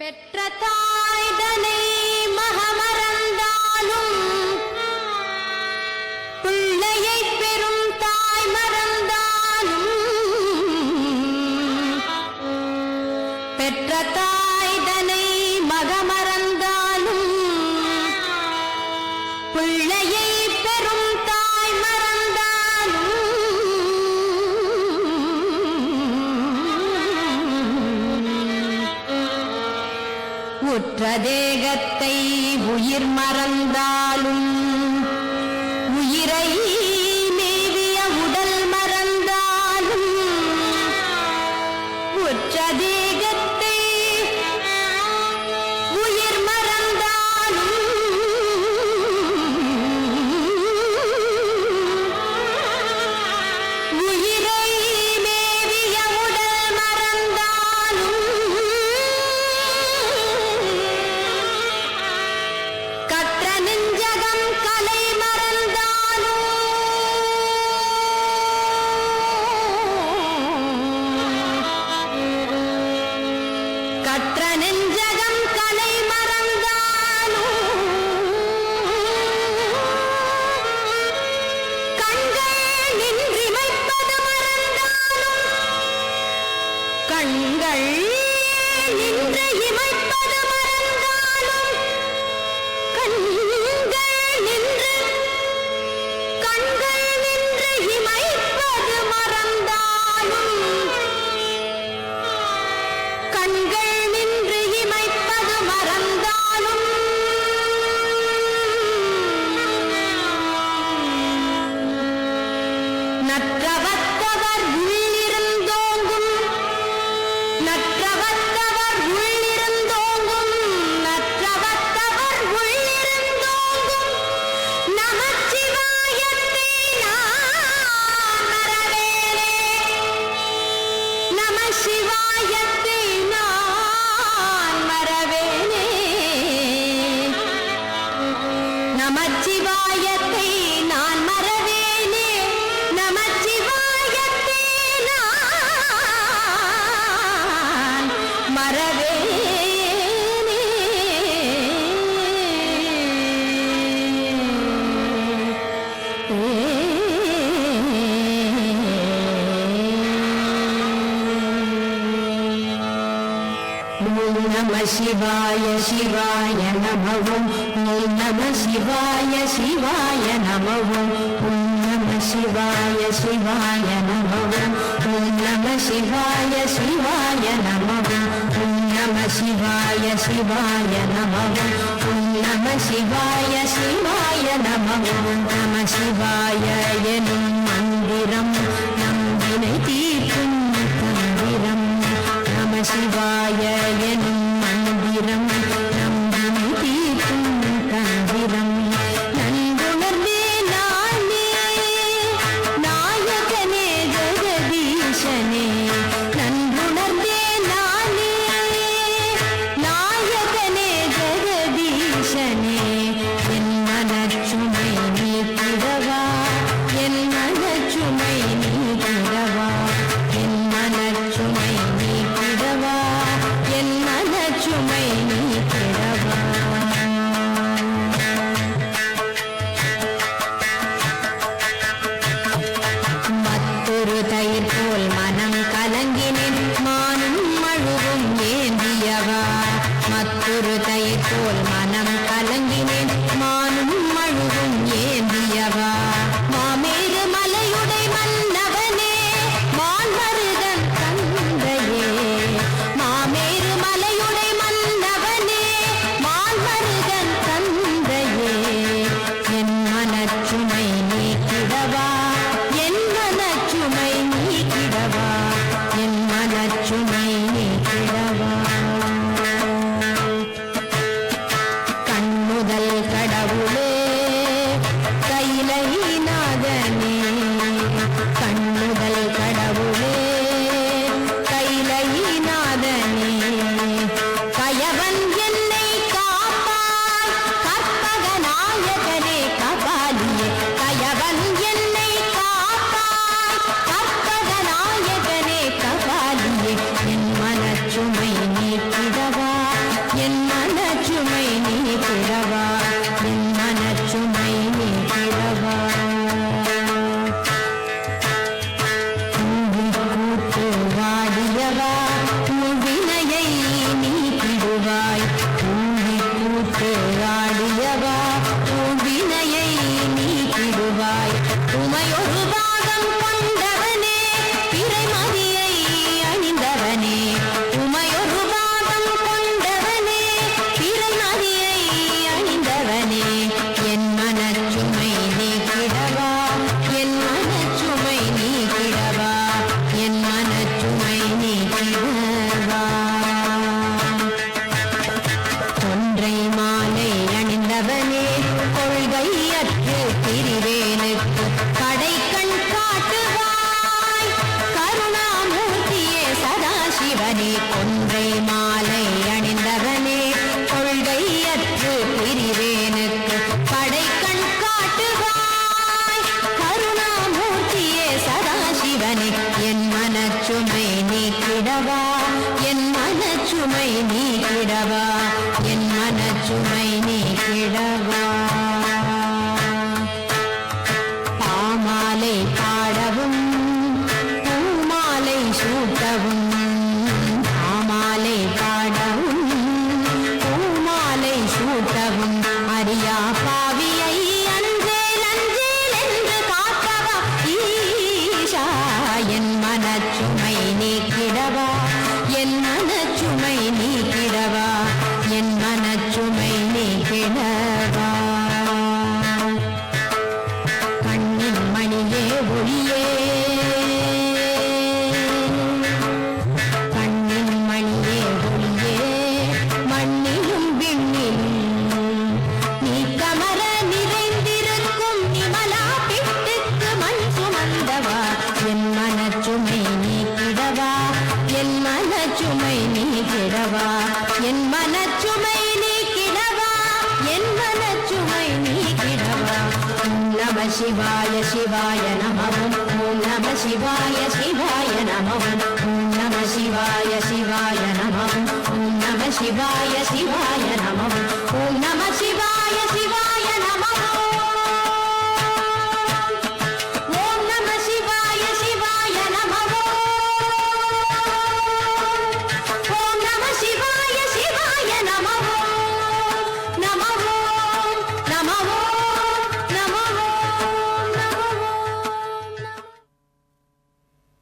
பெற்ற தாய்தனை மகமறந்தாலும் பிள்ளையை பெறும் தாய் மறந்தாலும் பெற்ற தாய்தனை மகமறந்தாலும் பிள்ளையை பெறும் தாய் மறந்தாலும் உற்ற தேகத்தை உயிர் மறந்தாலும் உயிரை மேவிய உடல் மறந்தாலும் உற்ற தேகத்தை உயிர் மறந்தாலும் உயிரை மேவிய உடல் மறந்தாலும் கற்ற நெஞ்சகம் கலை மறந்தாலும் கற்ற நெஞ்சகம் கலை மறந்தாலும் கண்கள் நின்றிமைப்பது மறந்தாலும் கண்கள் நின்று இமைப்பது மறந்தாலும் கண்கள் நின்று இமைப்பது மறந்தாலும் கண்கள் நின்று இமைப்பது மறந்தாலும் நற்றவத்தவர் உள்ளிருந்தோங்கும் நற்றவத்தவர் உள்ளிருந்தோங்கும் நற்றவத்தவர் உள்ளிருந்தோங்கும் நமச்சிவாயத்தை நான் மறவேனே நமசிவாயத்தை நான் மறவேனே நமச்சிவாயத்தை நான் மறவேனே நமச்சிவாயத்தை நான் மறவேனே நம சிவாய சிவாய நமவும் நம சிவாய சிவாய நமவும் நம சிவாய சிவாய நமவும் நம சிவாய சிவாய நமவும் நம சிவாய சிவாய நமவும் நம சிவாய சிவாய நமவும் நம சிவாய எனும் மந்திரம் நம்பினை தீர்க்கும் தந்திரம் நம சிவாய எனும் மந்திரம் நம்பினை தீர்க்கும் தந்திரம் நன்குணர்ந்தே நானே நாயகனே ஜெகதீசனே நன்குணர்ந்தே நானே நாயகனே ஜெகதீசனே என் மனச்சுமை நீக்கிடவா என் மனச்சுமை நீக்கிடவா என் மனச்சுமை நீக்கிடவா என் மனச்சுமை நீக்கிடவா மற்றொரு தயிர் போல் மனம் கலங்கினேன் மானும் மழுவும் ஏந்தியவா மற்றொரு தயிர் போல் மனம் கலங்கினேன் மானும் மழுவும் ஏந்தியவா மாமேறு மலையுடை மன்னவனே மான்மருகன் தந்தையே மாமேறு மலையுடை மன்னவனே மான்மருகன் தந்தையே என் மனச்சுமை நீக்கிடவா என் மனச்சுமை நீக்கிடவா என் மனச்சுமை நீக்கிடவா உமையொரு பாகம் கொண்டவனே பிறைமதியை அணிந்தவனே உமையொரு பாகம் கொண்டவனே பிறைமதியை அணிந்தவனே என் மனச்சுமை நீக்கிடவா என் மனச்சுமை நீக்கிடவா என் மனச்சுமை நீக்கிடவா கொன்றை மாலை அணிந்தவனே கொள்கையற்று திரிவேனுக்கு கடைக்கண் காட்டுவாய் கருணாமூர்த்தியே சதாசிவனே கொன்றை மாலை அணிந்தவனே கொள்கையற்று திரிவேனுக்கு கடைக்கண் காட்டுவாய் கருணாமூர்த்தியே சதாசிவனே என் மனச்சுமை நீக்கிடவா என் மனச்சுமை நீக்கிடவா என் மனச்சுமை நீக்கிடவா பாமாலை பாடவும் பூமாலை சூட்டவும் பாமாலை பாடவும் பூமாலை சூட்டவும் அறியா பாவியை அஞ்சேல் அஞ்சேல் என்று காக்கவா ஈஷா என் மனச்சுமை நீக்கிடவா என் மனச்சுமை நீக்கிடவா என் மனச்சுமை நீக்கிடவா கண்ணின் மணியே ஒளியே கண்ணின் மணியே ஒளியே மண்ணிலும் விண்ணிலும் நீ கமர நிறைந்திருக்கும் நிமலா பிட்டுக்கு மண் சுமந்தவா என் மனச்சுமை நீக்கிடவா என் மனச்சுமை நீக்கிடவா என் மனச்சுமை நீக்கிடவா என் மனச்சுமை நீக்கிடவா ஓம் நம சிவாய சிவாய நமவும் ஓம் நம சிவாய சிவாய நமவும் ஓம் நம சிவாய சிவாய நமவும் ஓம் நம சிவாய சிவாய நமவும் ஓம் நம